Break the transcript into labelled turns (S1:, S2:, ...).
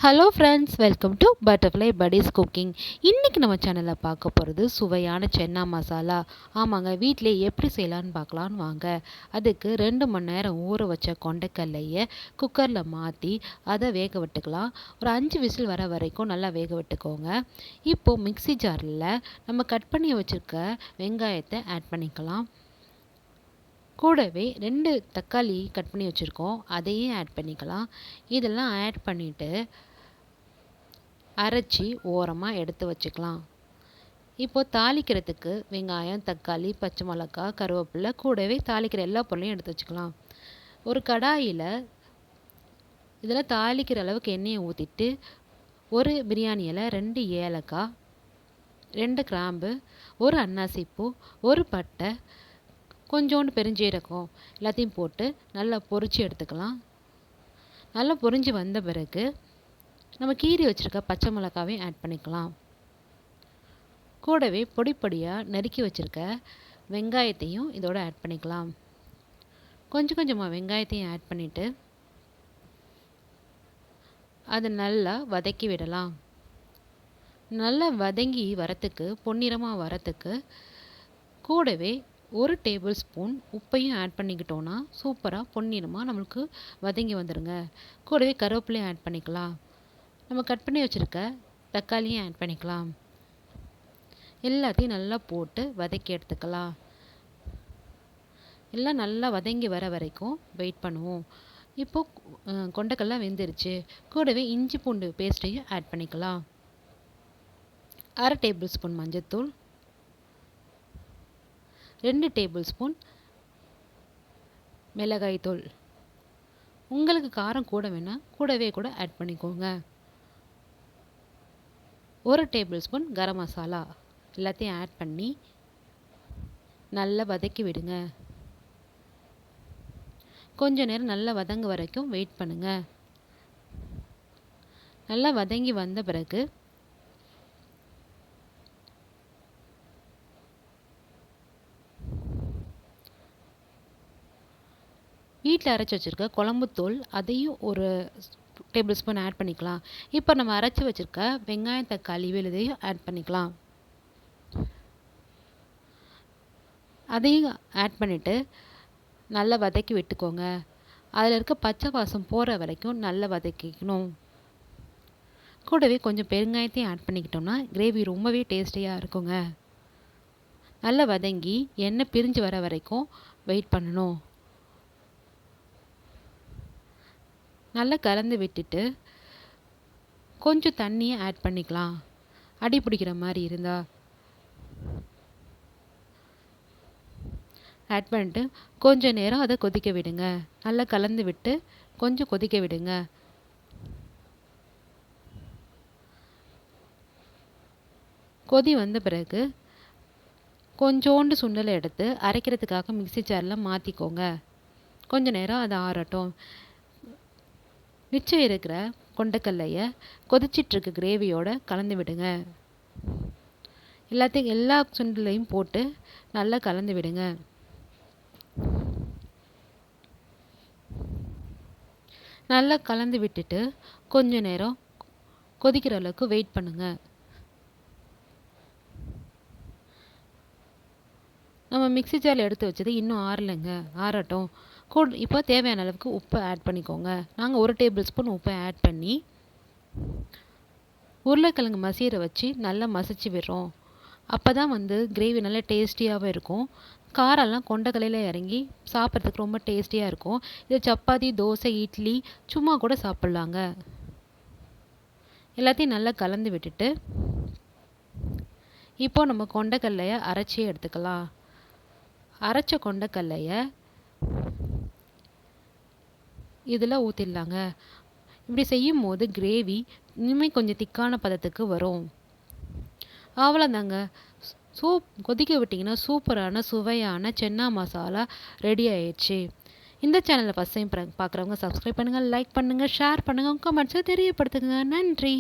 S1: Hello friends, welcome to butterfly buddies cooking. இன்றைக்கி நம்ம சேனலில் பார்க்க போகிறது சுவையான சென்னா மசாலா. ஆமாங்க, வீட்டிலே எப்படி செய்யலான்னு பார்க்கலான்னு வாங்க. அதுக்கு 2 மணி நேரம் ஊற வச்ச கொண்டைக்கல்லையை குக்கரில் மாற்றி அதை வேக விட்டுக்கலாம். ஒரு 5 விசில் வர வரைக்கும் நல்லா வேக விட்டுக்கோங்க. இப்போது மிக்ஸி ஜாரில் நம்ம கட் பண்ணி வச்சுருக்க வெங்காயத்தை ஆட் பண்ணிக்கலாம். கூடவே 2 தக்காளி கட் பண்ணி வச்சுருக்கோம், அதையும் ஆட் பண்ணிக்கலாம். இதெல்லாம் ஆட் பண்ணிவிட்டு அரைச்சி ஓரமாக எடுத்து வச்சுக்கலாம். இப்போது தாளிக்கிறதுக்கு வெங்காயம், தக்காளி, பச்சை மிளகாய், கருவேப்பிலை, கூடவே தாளிக்கிற எல்லா பொருளையும் எடுத்து வச்சுக்கலாம். ஒரு கடாயில் இதில் தாளிக்கிற அளவுக்கு எண்ணெயை ஊற்றிட்டு ஒரு பிரியாணி இலை, 2 ஏலக்காய், 2 கிராம்பு, ஒரு அன்னாசிப்பூ, ஒரு பட்டை, கொஞ்சோண்டு பெருஞ்சீரகம் எல்லாத்தையும் போட்டு நல்லா பொரித்து எடுத்துக்கலாம். நல்லா பொரிஞ்சு வந்த பிறகு நம்ம கீறி வச்சுருக்க பச்சை மிளகாவையும் ஆட் பண்ணிக்கலாம். கூடவே பொடி பொடியாக நறுக்கி வச்சுருக்க வெங்காயத்தையும் இதோட ஆட் பண்ணிக்கலாம். கொஞ்சம் கொஞ்சமாக வெங்காயத்தையும் ஆட் பண்ணிவிட்டு அதை நல்லா வதக்கி விடலாம். நல்லா வதங்கி வரத்துக்கு, பொன்னிறமாக வரத்துக்கு கூடவே 1 டேபிள் ஸ்பூன் உப்பையும் ஆட் பண்ணிக்கிட்டோன்னா சூப்பராக பொன்னிறமாக நம்மளுக்கு வதங்கி வந்துடுங்க. கூடவே கருவேப்பிலையும் ஆட் பண்ணிக்கலாம். நம்ம கட் பண்ணி வச்சுருக்க தக்காளியும் ஆட் பண்ணிக்கலாம். எல்லாத்தையும் நல்லா போட்டு வதக்கி எடுத்துக்கலாம். எல்லாம் நல்லா வதங்கி வர வரைக்கும் வெயிட் பண்ணுவோம். இப்போது கொண்டைக்கடலை வெந்துருச்சு. கூடவே இஞ்சி பூண்டு பேஸ்ட்டையும் ஆட் பண்ணிக்கலாம். 1/2 டேபிள் ஸ்பூன் மஞ்சள்தூள், 2 டேபிள் ஸ்பூன் மிளகாய்த்தூள். உங்களுக்கு காரம் கூட வேணால் கூடவே கூட ஆட் பண்ணிக்கோங்க. 1 டேபிள் ஸ்பூன் கரம் மசாலா எல்லாத்தையும் ஆட் பண்ணி நல்லா வதக்கி விடுங்க. கொஞ்ச நேரம் நல்லா வதங்க வரைக்கும் வெயிட் பண்ணுங்க. நல்லா வதங்கி வந்த பிறகு வீட்டில் அரைச்சி வச்சுருக்க குழம்புத்தூள் அதையும் ஒரு டேபிள் ஸ்பூன் ஆட் பண்ணிக்கலாம். இப்போ நம்ம அரைச்சி வச்சுருக்க வெங்காயம், தக்காளி விழுதையும் ஆட் பண்ணிக்கலாம். அதையும் ஆட் பண்ணிவிட்டு நல்லா வதக்கி விட்டுக்கோங்க. அதில் இருக்க பச்சை வாசம் போகிற வரைக்கும் நல்லா வதக்கிக்கணும். கூடவே கொஞ்சம் பெருங்காயத்தையும் ஆட் பண்ணிக்கிட்டோம்னா கிரேவி ரொம்பவே டேஸ்டியாக இருக்குங்க. நல்லா வதங்கி எண்ணெய் பிரிஞ்சு வர வரைக்கும் வெயிட் பண்ணணும். நல்லா கலந்து விட்டுட்டு கொஞ்சம் தண்ணியை ஆட் பண்ணிக்கலாம். அடி பிடிக்கிற மாதிரி இருந்தால் ஆட் பண்ணிட்டு கொஞ்சம் நேரம் அதை கொதிக்க விடுங்க. நல்லா கலந்து விட்டு கொஞ்சம் கொதிக்க விடுங்க. கொதி வந்த பிறகு கொஞ்சோண்டு சுண்டலை எடுத்து அரைக்கிறதுக்காக மிக்ஸி ஜாரில் மாற்றிக்கோங்க. கொஞ்சம் நேரம் அதை ஆறட்டும். மிச்சம் இருக்கிற கொண்டைக்கல்லையை கொதிச்சிட்ருக்க கிரேவியோடு கலந்து விடுங்க. எல்லா சுண்டலையும் போட்டு நல்லா கலந்து விடுங்க. நல்லா கலந்து விட்டுட்டு கொஞ்ச நேரம் கொதிக்கிற அளவுக்கு வெயிட் பண்ணுங்க. நம்ம மிக்ஸி ஜாரில் எடுத்து வச்சது இன்னும் ஆறலைங்க, ஆறட்டும். இப்போ தேவையான அளவுக்கு உப்பை ஆட் பண்ணிக்கோங்க. நாங்கள் 1 டேபிள் ஸ்பூன் உப்பை ஆட் பண்ணி உருளைக்கிழங்கு மசியரை வச்சு நல்லா மசிச்சு விடுறோம். அப்போ தான் கிரேவி நல்லா டேஸ்டியாகவும் இருக்கும். காரெல்லாம் கொண்டைக்கல்லையில் இறங்கி சாப்பிட்றதுக்கு ரொம்ப டேஸ்டியாக இருக்கும். இது சப்பாத்தி, தோசை, இட்லி சும்மா கூட சாப்பிட்லாங்க. எல்லாத்தையும் நல்லா கலந்து விட்டுட்டு இப்போது நம்ம கொண்டைக்கல்லையை அரைச்சி எடுத்துக்கலாம். அரைச்ச கொண்டைக்கல்லையை இதில் ஊற்றிடலாங்க. இப்படி செய்யும் போது கிரேவி இனிமேல் கொஞ்சம் திக்கான பதத்துக்கு வரும். அவ்வளோதாங்க. கொதிக்க விட்டிங்கன்னா சூப்பரான சுவையான சென்னா மசாலா ரெடி ஆயிடுச்சு. இந்த சேனலை ஃபஸ்ட் டைம் பார்க்குறவங்க சப்ஸ்கிரைப் பண்ணுங்கள், லைக் பண்ணுங்கள், ஷேர் பண்ணுங்கள், கமெண்ட்ஸை தெரியப்படுத்துங்க. நன்றி.